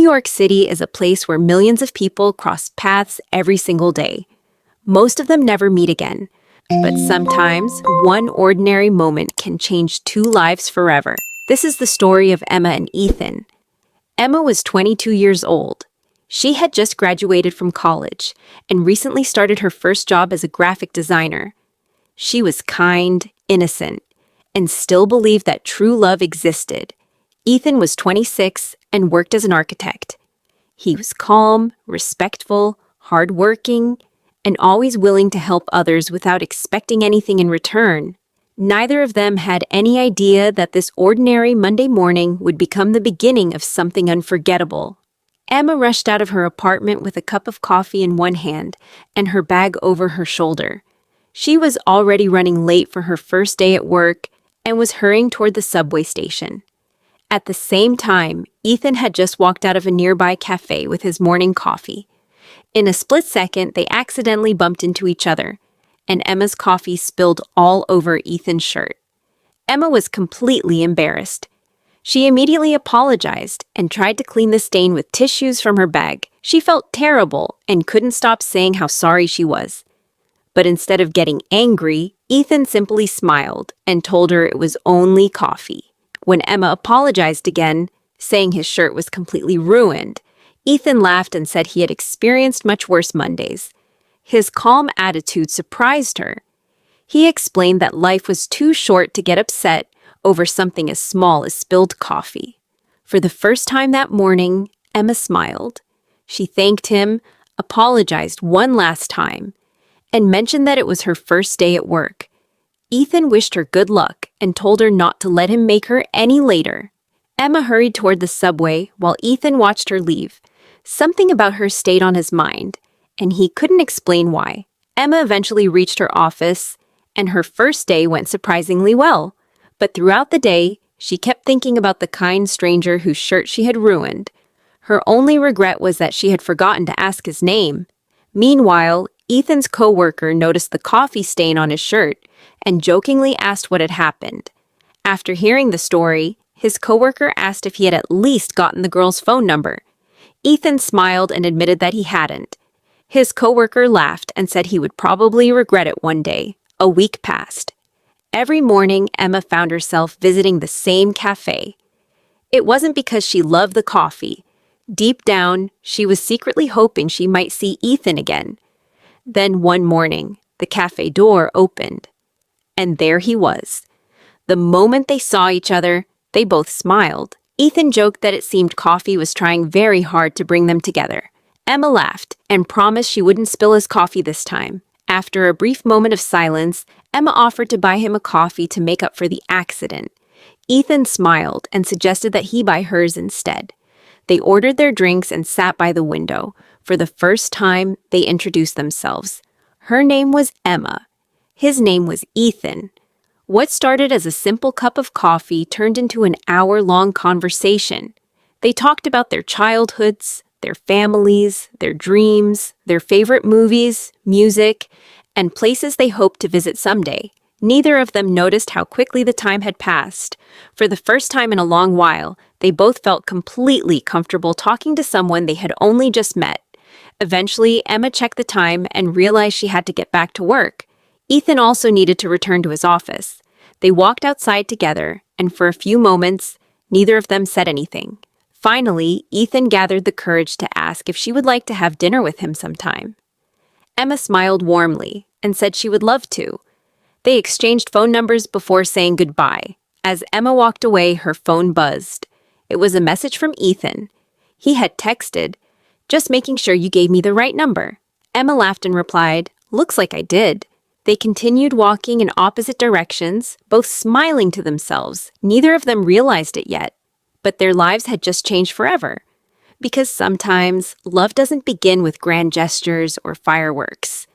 York City is a place where millions of people cross paths every single day. Most of them never meet again, but sometimes one ordinary moment can change two lives forever. This is the story of Emma and Ethan. Emma was 22 years old. She had just graduated from college and recently started her first job as a graphic designer. She was kind, innocent, and still believed that true love existed. Ethan was 26 and worked as an architect. He was calm, respectful, hardworking, and always willing to help others without expecting anything in return. Neither of them had any idea that this ordinary Monday morning would become the beginning of something unforgettable. Emma rushed out of her apartment with a cup of coffee in one hand and her bag over her shoulder. She was already running late for her first day at work and was hurrying toward the subway station. At the same time, Ethan had just walked out of a nearby cafe with his morning coffee. In a split second, they accidentally bumped into each other, and Emma's coffee spilled all over Ethan's shirt. Emma was completely embarrassed. She immediately apologized and tried to clean the stain with tissues from her bag. She felt terrible and couldn't stop saying how sorry she was. But instead of getting angry, Ethan simply smiled and told her it was only coffee. When Emma apologized again, saying his shirt was completely ruined, Ethan laughed and said he had experienced much worse Mondays. His calm attitude surprised her. He explained that life was too short to get upset over something as small as spilled coffee. For the first time that morning, Emma smiled. She thanked him, apologized one last time, and mentioned that it was her first day at work. Ethan wished her good luck and told her not to let him make her any later. Emma hurried toward the subway while Ethan watched her leave. Something about her stayed on his mind, and he couldn't explain why. Emma eventually reached her office, and her first day went surprisingly well. But throughout the day, she kept thinking about the kind stranger whose shirt she had ruined. Her only regret was that she had forgotten to ask his name. Meanwhile, Ethan's coworker noticed the coffee stain on his shirt and jokingly asked what had happened. After hearing the story, his coworker asked if he had at least gotten the girl's phone number. Ethan smiled and admitted that he hadn't. His coworker laughed and said he would probably regret it one day. A week passed. Every morning, Emma found herself visiting the same cafe. It wasn't because she loved the coffee. Deep down, she was secretly hoping she might see Ethan again. Then one morning, the cafe door opened. And there he was. The moment they saw each other, they both smiled. Ethan joked that it seemed coffee was trying very hard to bring them together. Emma laughed and promised she wouldn't spill his coffee this time. After a brief moment of silence, Emma offered to buy him a coffee to make up for the accident. Ethan smiled and suggested that he buy hers instead. They ordered their drinks and sat by the window. For the first time, they introduced themselves. Her name was Emma. His name was Ethan. What started as a simple cup of coffee turned into an hour-long conversation. They talked about their childhoods, their families, their dreams, their favorite movies, music, and places they hoped to visit someday. Neither of them noticed how quickly the time had passed. For the first time in a long while, they both felt completely comfortable talking to someone they had only just met. Eventually, Emma checked the time and realized she had to get back to work. Ethan also needed to return to his office. They walked outside together, and for a few moments, neither of them said anything. Finally, Ethan gathered the courage to ask if she would like to have dinner with him sometime. Emma smiled warmly and said she would love to. They exchanged phone numbers before saying goodbye. As Emma walked away, her phone buzzed. It was a message from Ethan. He had texted, "Just making sure you gave me the right number." Emma laughed and replied, "Looks like I did." They continued walking in opposite directions, both smiling to themselves. Neither of them realized it yet, but their lives had just changed forever. Because sometimes, love doesn't begin with grand gestures or fireworks.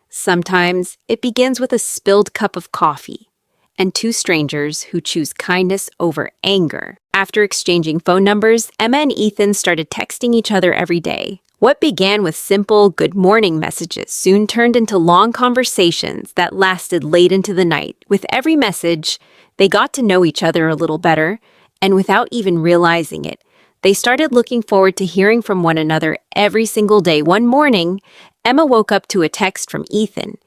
Sometimes, it begins with a spilled cup of coffee and two strangers who choose kindness over anger. After exchanging phone numbers, Emma and Ethan started texting each other every day. What began with simple good morning messages soon turned into long conversations that lasted late into the night. With every message, they got to know each other a little better, and without even realizing it, They started looking forward to hearing from one another every single day. One morning, Emma woke up to a text from Ethan.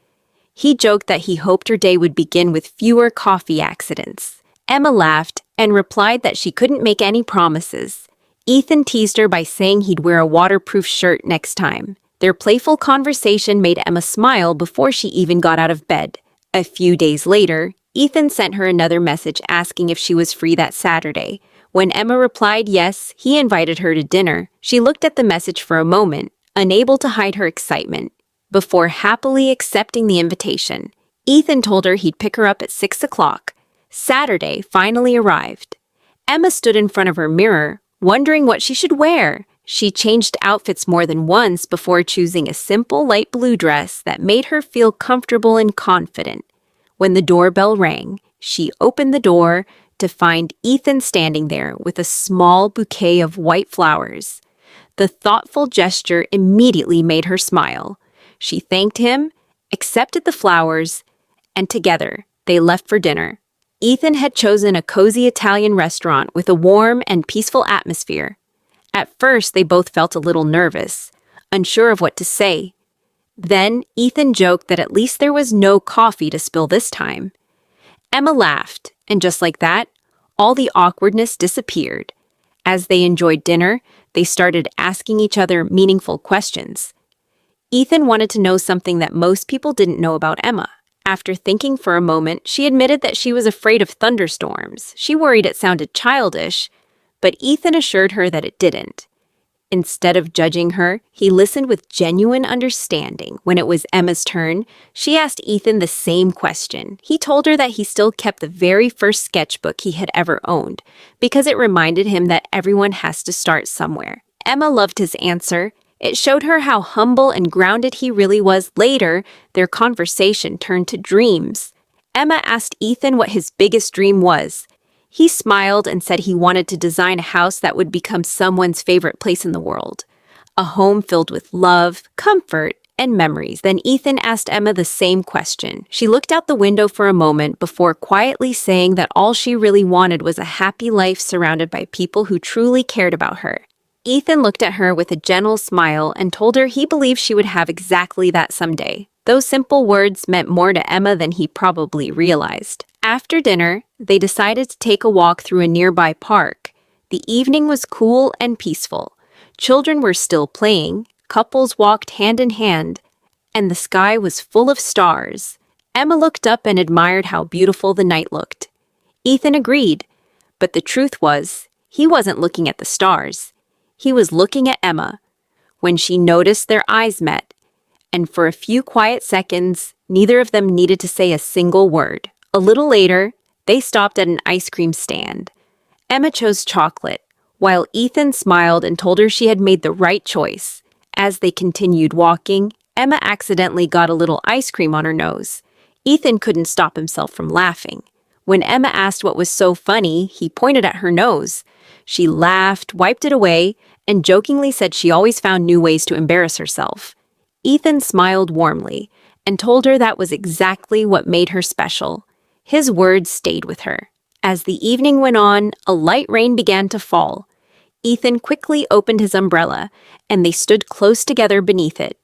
He joked that he hoped her day would begin with fewer coffee accidents. Emma laughed and replied that she couldn't make any promises. Ethan teased her by saying he'd wear a waterproof shirt next time. Their playful conversation made Emma smile before she even got out of bed. A few days later, Ethan sent her another message asking if she was free that Saturday. When Emma replied yes, he invited her to dinner. She looked at the message for a moment, unable to hide her excitement, before happily accepting the invitation. Ethan told her he'd pick her up at 6 o'clock. Saturday finally arrived. Emma stood in front of her mirror, wondering what she should wear. She changed outfits more than once before choosing a simple light blue dress that made her feel comfortable and confident. When the doorbell rang, she opened the door to find Ethan standing there with a small bouquet of white flowers. The thoughtful gesture immediately made her smile. She thanked him, accepted the flowers, and together they left for dinner. Ethan had chosen a cozy Italian restaurant with a warm and peaceful atmosphere. At first, they both felt a little nervous, unsure of what to say. Then, Ethan joked that at least there was no coffee to spill this time. Emma laughed, and just like that, all the awkwardness disappeared. As they enjoyed dinner, they started asking each other meaningful questions. Ethan wanted to know something that most people didn't know about Emma. After thinking for a moment, she admitted that she was afraid of thunderstorms. She worried it sounded childish, but Ethan assured her that it didn't. Instead of judging her, he listened with genuine understanding. When it was Emma's turn, she asked Ethan the same question. He told her that he still kept the very first sketchbook he had ever owned, because it reminded him that everyone has to start somewhere. Emma loved his answer. It showed her how humble and grounded he really was. Later, their conversation turned to dreams. Emma asked Ethan what his biggest dream was. He smiled and said he wanted to design a house that would become someone's favorite place in the world. A home filled with love, comfort, and memories. Then Ethan asked Emma the same question. She looked out the window for a moment before quietly saying that all she really wanted was a happy life surrounded by people who truly cared about her. Ethan looked at her with a gentle smile and told her he believed she would have exactly that someday. Those simple words meant more to Emma than he probably realized. After dinner, they decided to take a walk through a nearby park. The evening was cool and peaceful. Children were still playing, couples walked hand in hand, and the sky was full of stars. Emma looked up and admired how beautiful the night looked. Ethan agreed, but the truth was, he wasn't looking at the stars. He was looking at Emma. When she noticed, their eyes met, and for a few quiet seconds, neither of them needed to say a single word. A little later, they stopped at an ice cream stand. Emma chose chocolate, while Ethan smiled and told her she had made the right choice. As they continued walking, Emma accidentally got a little ice cream on her nose. Ethan couldn't stop himself from laughing. When Emma asked what was so funny, he pointed at her nose. She laughed, wiped it away, and jokingly said she always found new ways to embarrass herself. Ethan smiled warmly and told her that was exactly what made her special. His words stayed with her. As the evening went on, a light rain began to fall. Ethan quickly opened his umbrella, and they stood close together beneath it.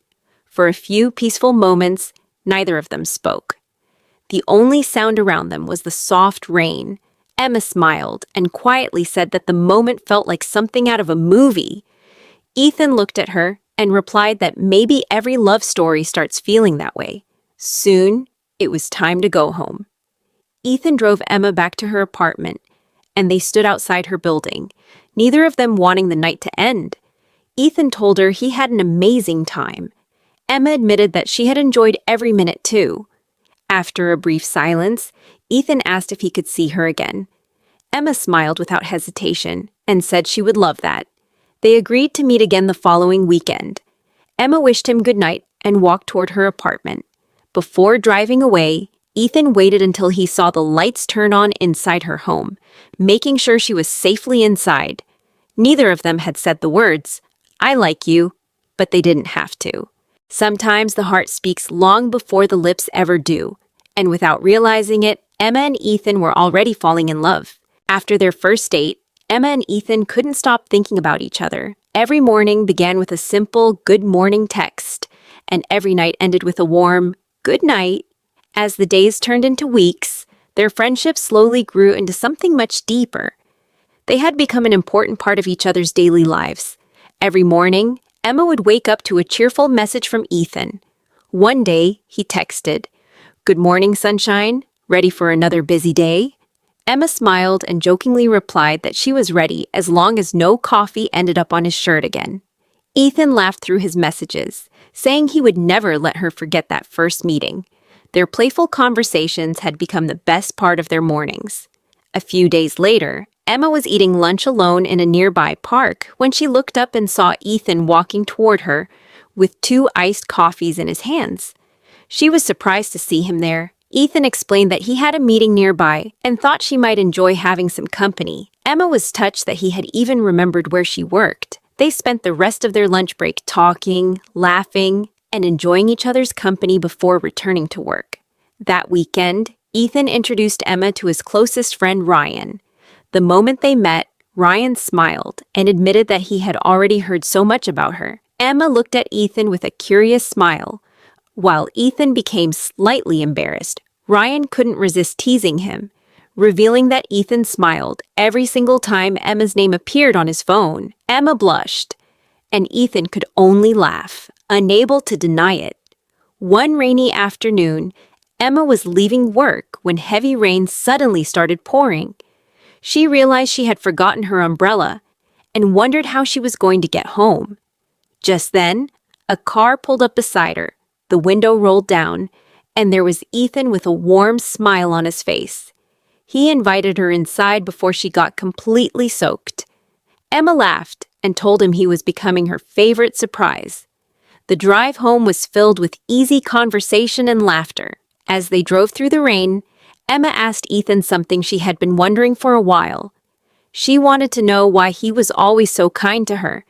For a few peaceful moments, neither of them spoke. The only sound around them was the soft rain. Emma smiled and quietly said that the moment felt like something out of a movie. Ethan looked at her and replied that maybe every love story starts feeling that way. Soon, it was time to go home. Ethan drove Emma back to her apartment, and they stood outside her building, neither of them wanting the night to end. Ethan told her he had an amazing time. Emma admitted that she had enjoyed every minute too. After a brief silence, Ethan asked if he could see her again. Emma smiled without hesitation and said she would love that. They agreed to meet again the following weekend. Emma wished him good night and walked toward her apartment. Before driving away, Ethan waited until he saw the lights turn on inside her home, making sure she was safely inside. Neither of them had said the words, "I like you," but they didn't have to. Sometimes the heart speaks long before the lips ever do, and without realizing it, Emma and Ethan were already falling in love. After their first date, Emma and Ethan couldn't stop thinking about each other. Every morning began with a simple good morning text, and every night ended with a warm good night. As the days turned into weeks, their friendship slowly grew into something much deeper. They had become an important part of each other's daily lives. Every morning, Emma would wake up to a cheerful message from Ethan. One day, he texted, "Good morning, sunshine. Ready for another busy day?" Emma smiled and jokingly replied that she was ready as long as no coffee ended up on his shirt again. Ethan laughed through his messages, saying he would never let her forget that first meeting. Their playful conversations had become the best part of their mornings. A few days later, Emma was eating lunch alone in a nearby park when she looked up and saw Ethan walking toward her with 2 iced coffees in his hands. She was surprised to see him there. Ethan explained that he had a meeting nearby and thought she might enjoy having some company. Emma was touched that he had even remembered where she worked. They spent the rest of their lunch break talking, laughing, and enjoying each other's company before returning to work. That weekend, Ethan introduced Emma to his closest friend, Ryan. The moment they met, Ryan smiled and admitted that he had already heard so much about her. Emma looked at Ethan with a curious smile. While Ethan became slightly embarrassed, Ryan couldn't resist teasing him, revealing that Ethan smiled every single time Emma's name appeared on his phone. Emma blushed, and Ethan could only laugh, unable to deny it. One rainy afternoon, Emma was leaving work when heavy rain suddenly started pouring. She realized she had forgotten her umbrella and wondered how she was going to get home. Just then, a car pulled up beside her. The window rolled down, and there was Ethan with a warm smile on his face. He invited her inside before she got completely soaked. Emma laughed and told him he was becoming her favorite surprise. The drive home was filled with easy conversation and laughter. As they drove through the rain, Emma asked Ethan something she had been wondering for a while. She wanted to know why he was always so kind to her.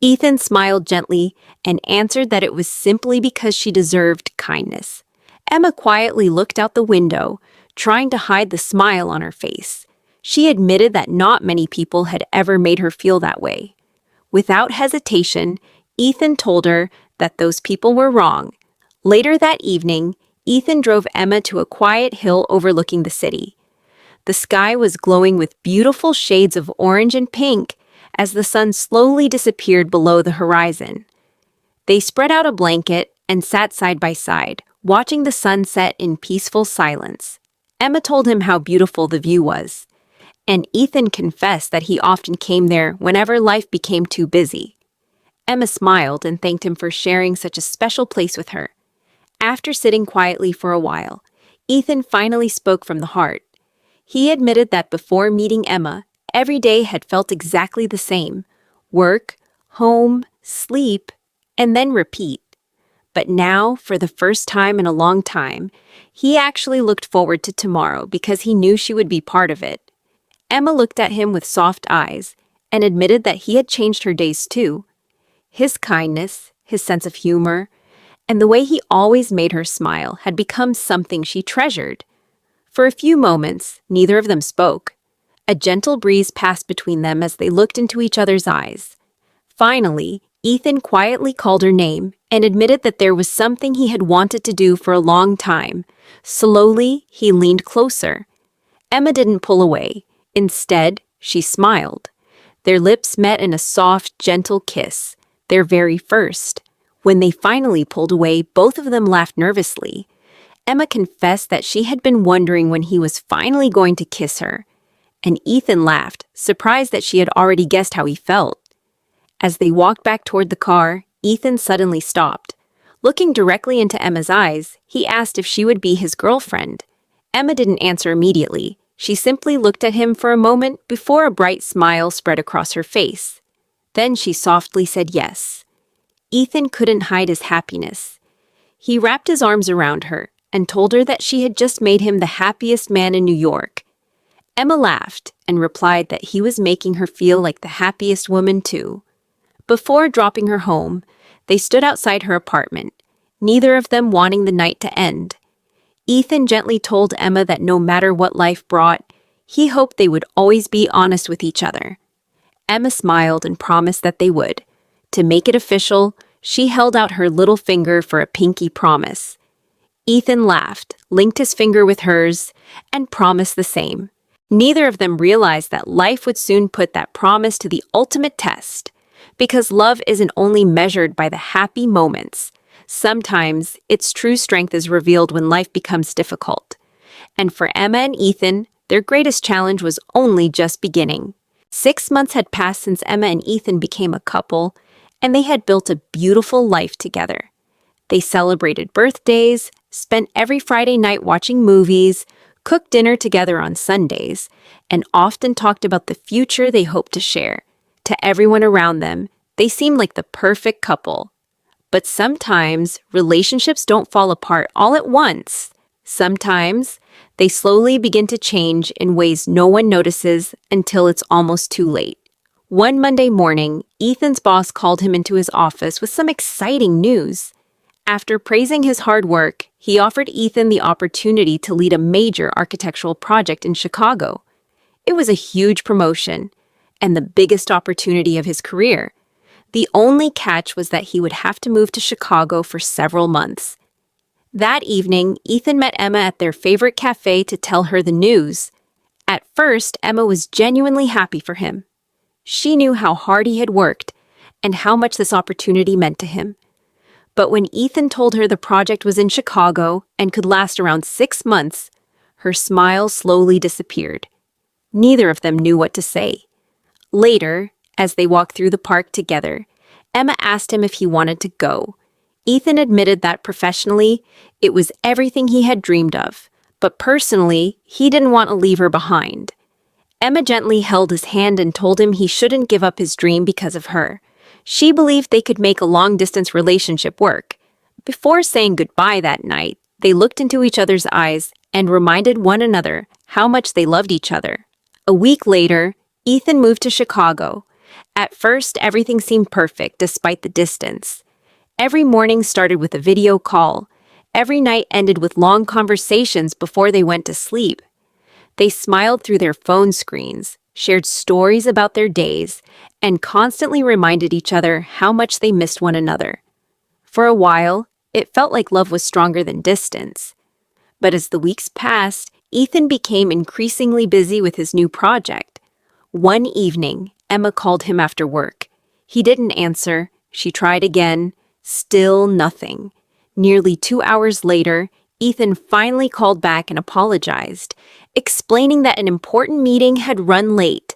Ethan smiled gently and answered that it was simply because she deserved kindness. Emma quietly looked out the window, trying to hide the smile on her face. She admitted that not many people had ever made her feel that way. Without hesitation, Ethan told her that those people were wrong. Later that evening, Ethan drove Emma to a quiet hill overlooking the city. The sky was glowing with beautiful shades of orange and pink as the sun slowly disappeared below the horizon. They spread out a blanket and sat side by side, watching the sunset in peaceful silence. Emma told him how beautiful the view was, and Ethan confessed that he often came there whenever life became too busy. Emma smiled and thanked him for sharing such a special place with her. After sitting quietly for a while, Ethan finally spoke from the heart. He admitted that before meeting Emma, every day had felt exactly the same: work, home, sleep, and then repeat. But now, for the first time in a long time, he actually looked forward to tomorrow because he knew she would be part of it. Emma looked at him with soft eyes and admitted that he had changed her days too. His kindness, his sense of humor, and the way he always made her smile had become something she treasured. For a few moments, neither of them spoke. A gentle breeze passed between them as they looked into each other's eyes. Finally, Ethan quietly called her name and admitted that there was something he had wanted to do for a long time. Slowly, he leaned closer. Emma didn't pull away. Instead, she smiled. Their lips met in a soft, gentle kiss, their very first. When they finally pulled away, both of them laughed nervously. Emma confessed that she had been wondering when he was finally going to kiss her, and Ethan laughed, surprised that she had already guessed how he felt. As they walked back toward the car, Ethan suddenly stopped. Looking directly into Emma's eyes, he asked if she would be his girlfriend. Emma didn't answer immediately. She simply looked at him for a moment before a bright smile spread across her face. Then she softly said yes. Ethan couldn't hide his happiness. He wrapped his arms around her and told her that she had just made him the happiest man in New York. Emma laughed and replied that he was making her feel like the happiest woman too. Before dropping her home, they stood outside her apartment, neither of them wanting the night to end. Ethan gently told Emma that no matter what life brought, He hoped they would always be honest with each other. Emma smiled and promised that they would. To make it official, she held out her little finger for a pinky promise. Ethan laughed, linked his finger with hers, and promised the same. Neither of them realized that life would soon put that promise to the ultimate test. Because love isn't only measured by the happy moments. Sometimes its true strength is revealed when life becomes difficult. And for Emma and Ethan, their greatest challenge was only just beginning. 6 months had passed since Emma and Ethan became a couple, and they had built a beautiful life together. They celebrated birthdays, spent every Friday night watching movies, cooked dinner together on Sundays, and often talked about the future they hoped to share. To everyone around them, they seemed like the perfect couple. But sometimes, relationships don't fall apart all at once. Sometimes, they slowly begin to change in ways no one notices until it's almost too late. One Monday morning, Ethan's boss called him into his office with some exciting news. After praising his hard work, he offered Ethan the opportunity to lead a major architectural project in Chicago. It was a huge promotion, and the biggest opportunity of his career. The only catch was that he would have to move to Chicago for several months. That evening, Ethan met Emma at their favorite cafe to tell her the news. At first, Emma was genuinely happy for him. She knew how hard he had worked and how much this opportunity meant to him. But when Ethan told her the project was in Chicago and could last around 6 months, her smile slowly disappeared. Neither of them knew what to say. Later, as they walked through the park together, Emma asked him if he wanted to go. Ethan admitted that professionally, it was everything he had dreamed of, but personally, he didn't want to leave her behind. Emma gently held his hand and told him he shouldn't give up his dream because of her. She believed they could make a long-distance relationship work. Before saying goodbye that night, they looked into each other's eyes and reminded one another how much they loved each other. A week later, Ethan moved to Chicago. At first, everything seemed perfect despite the distance. Every morning started with a video call. Every night ended with long conversations before they went to sleep. They smiled through their phone screens, shared stories about their days, and constantly reminded each other how much they missed one another. For a while, it felt like love was stronger than distance. But as the weeks passed, Ethan became increasingly busy with his new project. One evening, Emma called him after work. He didn't answer. She tried again. Still nothing. Nearly 2 hours later, Ethan finally called back and apologized, explaining that an important meeting had run late.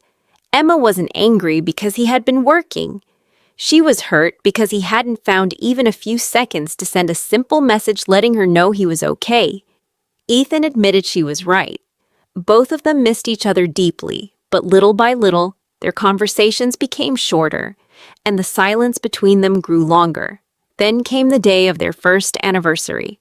Emma wasn't angry because he had been working. She was hurt because he hadn't found even a few seconds to send a simple message letting her know he was okay. Ethan admitted she was right. Both of them missed each other deeply, but little by little, their conversations became shorter, and the silence between them grew longer. Then came the day of their first anniversary.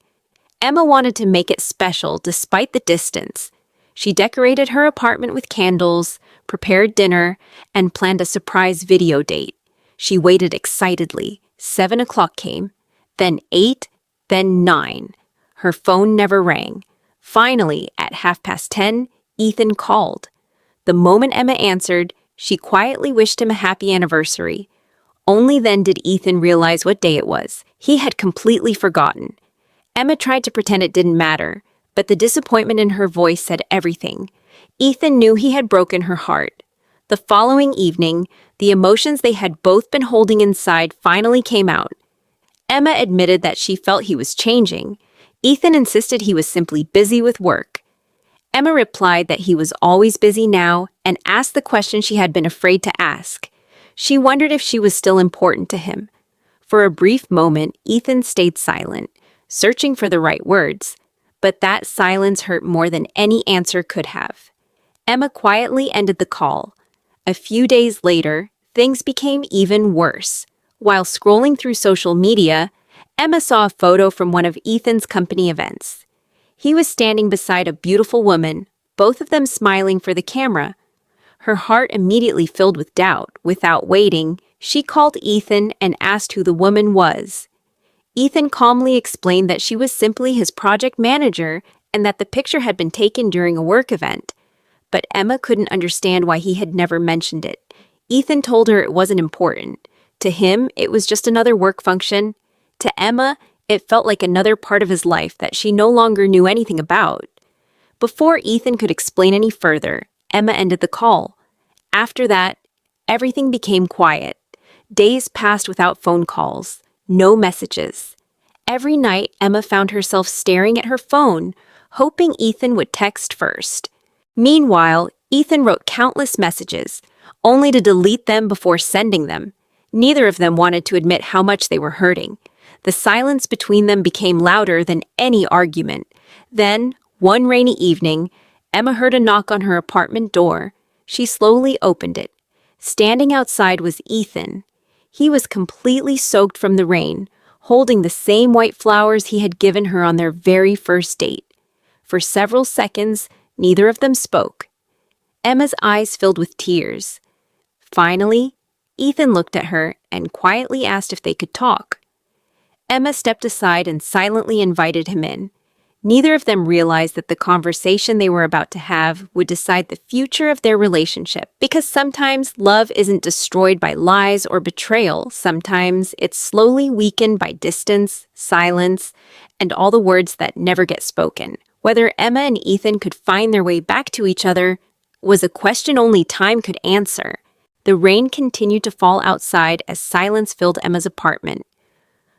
Emma wanted to make it special despite the distance. She decorated her apartment with candles, prepared dinner, and planned a surprise video date. She waited excitedly. 7 o'clock came, then 8, then 9. Her phone never rang. Finally, at 10:30, Ethan called. The moment Emma answered, she quietly wished him a happy anniversary. Only then did Ethan realize what day it was. He had completely forgotten. Emma tried to pretend it didn't matter, but the disappointment in her voice said everything. Ethan knew he had broken her heart. The following evening, the emotions they had both been holding inside finally came out. Emma admitted that she felt he was changing. Ethan insisted he was simply busy with work. Emma replied that he was always busy now and asked the question she had been afraid to ask. She wondered if she was still important to him. For a brief moment, Ethan stayed silent, searching for the right words. But that silence hurt more than any answer could have. Emma quietly ended the call. A few days later, things became even worse. While scrolling through social media, Emma saw a photo from one of Ethan's company events. He was standing beside a beautiful woman, both of them smiling for the camera. Her heart immediately filled with doubt. Without waiting, she called Ethan and asked who the woman was. Ethan calmly explained that she was simply his project manager and that the picture had been taken during a work event. but Emma couldn't understand why he had never mentioned it. Ethan told her it wasn't important. To him, it was just another work function. To Emma, it felt like another part of his life that she no longer knew anything about. Before Ethan could explain any further, Emma ended the call. After that, everything became quiet. Days passed without phone calls, no messages. Every night, Emma found herself staring at her phone, hoping Ethan would text first. Meanwhile, Ethan wrote countless messages, only to delete them before sending them. Neither of them wanted to admit how much they were hurting. The silence between them became louder than any argument. Then, one rainy evening, Emma heard a knock on her apartment door. She slowly opened it. Standing outside was Ethan. He was completely soaked from the rain, holding the same white flowers he had given her on their very first date. For several seconds, neither of them spoke. Emma's eyes filled with tears. Finally, Ethan looked at her and quietly asked if they could talk. Emma stepped aside and silently invited him in. Neither of them realized that the conversation they were about to have would decide the future of their relationship, because sometimes love isn't destroyed by lies or betrayal. Sometimes it's slowly weakened by distance, silence, and all the words that never get spoken. Whether Emma and Ethan could find their way back to each other was a question only time could answer. The rain continued to fall outside as silence filled Emma's apartment.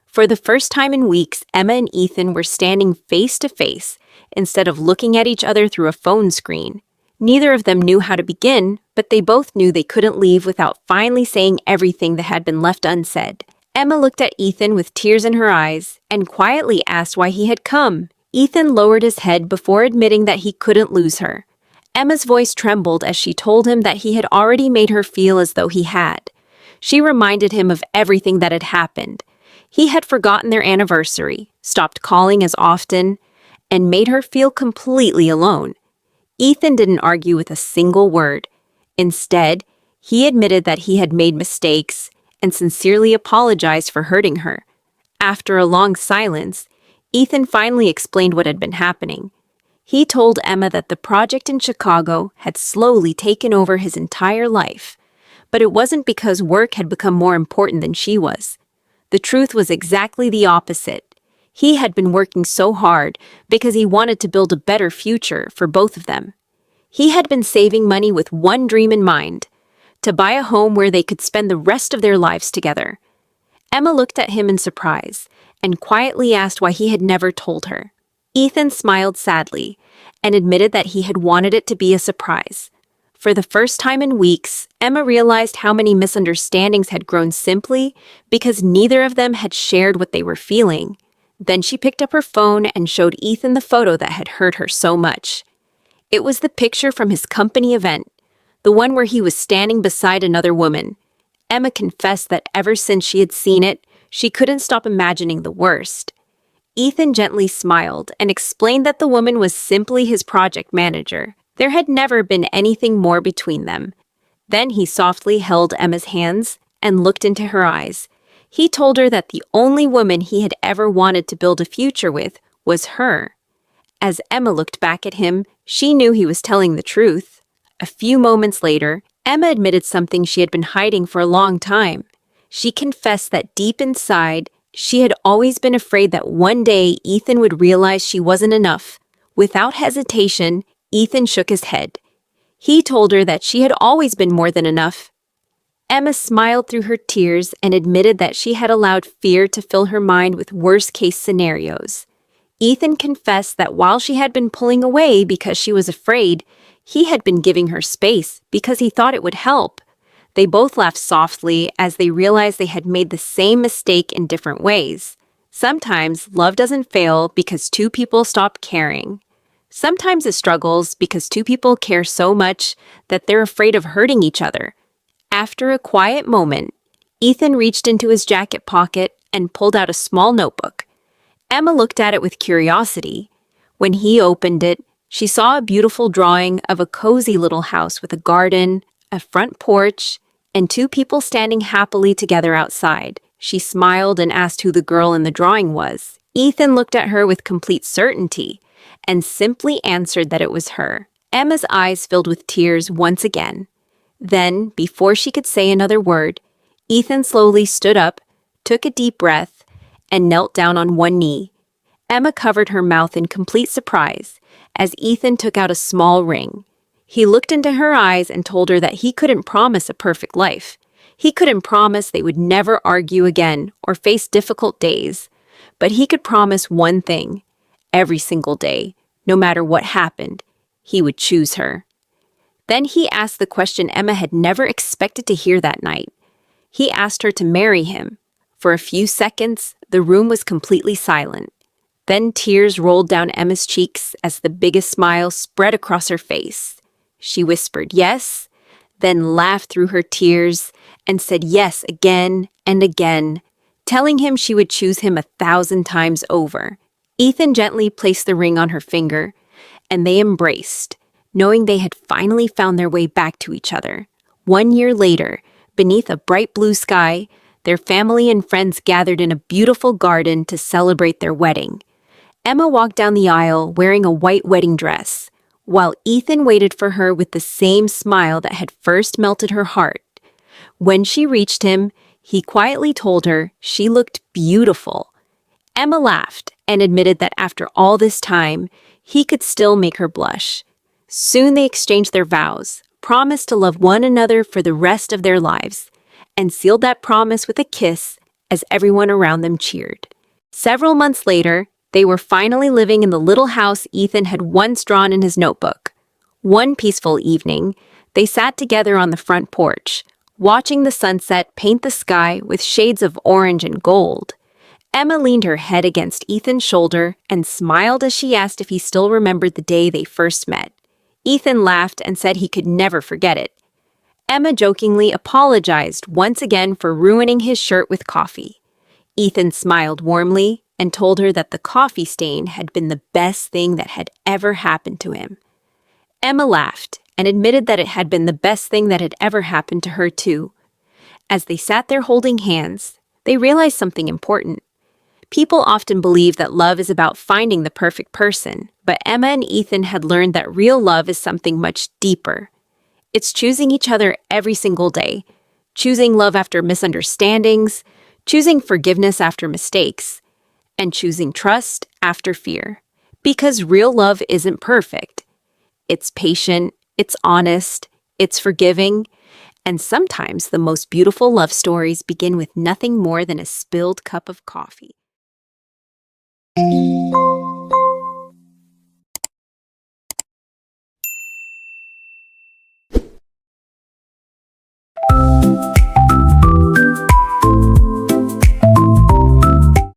For the first time in weeks, Emma and Ethan were standing face to face instead of looking at each other through a phone screen. Neither of them knew how to begin, but they both knew they couldn't leave without finally saying everything that had been left unsaid. Emma looked at Ethan with tears in her eyes and quietly asked why he had come. Ethan lowered his head before admitting that he couldn't lose her. Emma's voice trembled as she told him that he had already made her feel as though he had. She reminded him of everything that had happened. He had forgotten their anniversary, stopped calling as often, and made her feel completely alone. Ethan didn't argue with a single word. Instead, he admitted that he had made mistakes and sincerely apologized for hurting her. After a long silence, Ethan finally explained what had been happening. He told Emma that the project in Chicago had slowly taken over his entire life, but it wasn't because work had become more important than she was. The truth was exactly the opposite. He had been working so hard because he wanted to build a better future for both of them. He had been saving money with one dream in mind: to buy a home where they could spend the rest of their lives together. Emma looked at him in surprise and quietly asked why he had never told her. Ethan smiled sadly and admitted that he had wanted it to be a surprise. For the first time in weeks, Emma realized how many misunderstandings had grown simply because neither of them had shared what they were feeling. Then she picked up her phone and showed Ethan the photo that had hurt her so much. It was the picture from his company event, the one where he was standing beside another woman. Emma confessed that ever since she had seen it, she couldn't stop imagining the worst. Ethan gently smiled and explained that the woman was simply his project manager. There had never been anything more between them. Then he softly held Emma's hands and looked into her eyes. He told her that the only woman he had ever wanted to build a future with was her. As Emma looked back at him, she knew he was telling the truth. A few moments later, Emma admitted something she had been hiding for a long time. She confessed that deep inside, she had always been afraid that one day Ethan would realize she wasn't enough. Without hesitation, Ethan shook his head. He told her that she had always been more than enough. Emma smiled through her tears and admitted that she had allowed fear to fill her mind with worst-case scenarios. Ethan confessed that while she had been pulling away because she was afraid, he had been giving her space because he thought it would help. They both laughed softly as they realized they had made the same mistake in different ways. Sometimes love doesn't fail because two people stop caring. Sometimes it struggles because two people care so much that they're afraid of hurting each other. After a quiet moment, Ethan reached into his jacket pocket and pulled out a small notebook. Emma looked at it with curiosity. When he opened it, she saw a beautiful drawing of a cozy little house with a garden, a front porch, and two people standing happily together outside. She smiled and asked who the girl in the drawing was. Ethan looked at her with complete certainty and simply answered that it was her. Emma's eyes filled with tears once again. Then, before she could say another word, Ethan slowly stood up, took a deep breath, and knelt down on one knee. Emma covered her mouth in complete surprise as Ethan took out a small ring. He looked into her eyes and told her that he couldn't promise a perfect life. He couldn't promise they would never argue again or face difficult days. But he could promise one thing. Every single day, no matter what happened, he would choose her. Then he asked the question Emma had never expected to hear that night. He asked her to marry him. For a few seconds, the room was completely silent. Then tears rolled down Emma's cheeks as the biggest smile spread across her face. She whispered yes, then laughed through her tears and said yes again and again, telling him she would choose him 1,000 times over. Ethan gently placed the ring on her finger, and they embraced, knowing they had finally found their way back to each other. 1 year later, beneath a bright blue sky, their family and friends gathered in a beautiful garden to celebrate their wedding. Emma walked down the aisle wearing a white wedding dress, while Ethan waited for her with the same smile that had first melted her heart. When she reached him, he quietly told her she looked beautiful. Emma laughed and admitted that after all this time, he could still make her blush. Soon they exchanged their vows, promised to love one another for the rest of their lives, and sealed that promise with a kiss as everyone around them cheered. Several months later, they were finally living in the little house Ethan had once drawn in his notebook. One peaceful evening, they sat together on the front porch, watching the sunset paint the sky with shades of orange and gold. Emma leaned her head against Ethan's shoulder and smiled as she asked if he still remembered the day they first met. Ethan laughed and said he could never forget it. Emma jokingly apologized once again for ruining his shirt with coffee. Ethan smiled warmly and told her that the coffee stain had been the best thing that had ever happened to him. Emma laughed and admitted that it had been the best thing that had ever happened to her too. As they sat there holding hands, they realized something important. People often believe that love is about finding the perfect person, but Emma and Ethan had learned that real love is something much deeper. It's choosing each other every single day, choosing love after misunderstandings, choosing forgiveness after mistakes, and choosing trust after fear. Because real love isn't perfect. It's patient, it's honest, it's forgiving, and sometimes the most beautiful love stories begin with nothing more than a spilled cup of coffee.